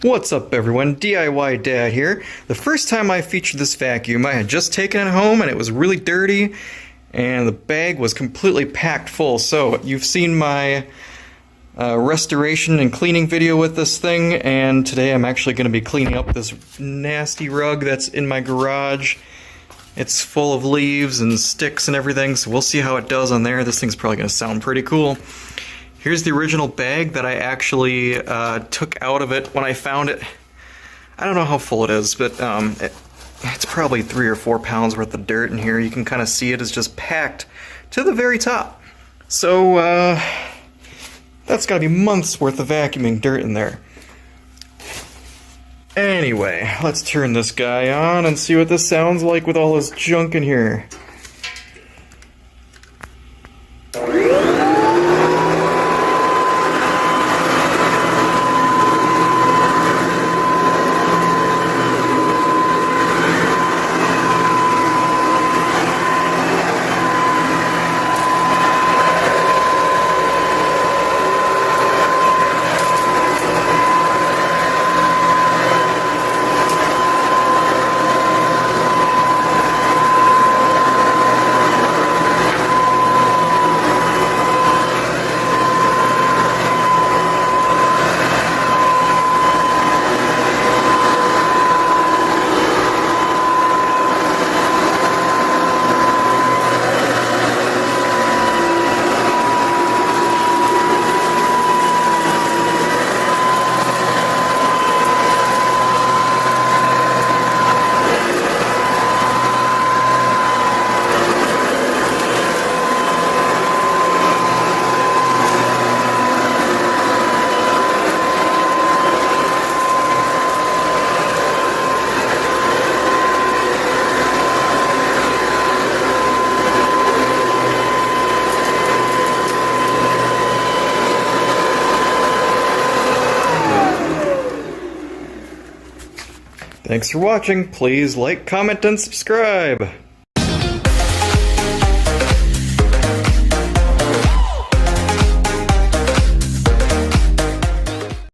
What's up everyone, DIY Dad here. The first time I featured this vacuum, I had just taken it home and it was really dirty and the bag was completely packed full. So you've seen my restoration and cleaning video with this thing, and today I'm actually going to be cleaning up this nasty rug that's in my garage. It's full of leaves and sticks and everything, so we'll see how it does on there. This thing's probably going to sound pretty cool. Here's the original bag that I actually took out of it when I found it. I don't know how full it is, but it's probably 3 or 4 pounds worth of dirt in here. You can kind of see it is just packed to the very top. So that's got to be months worth of vacuuming dirt in there. Anyway, let's turn this guy on and see what this sounds like with all this junk in here. Thanks for watching. Please like, comment, and subscribe.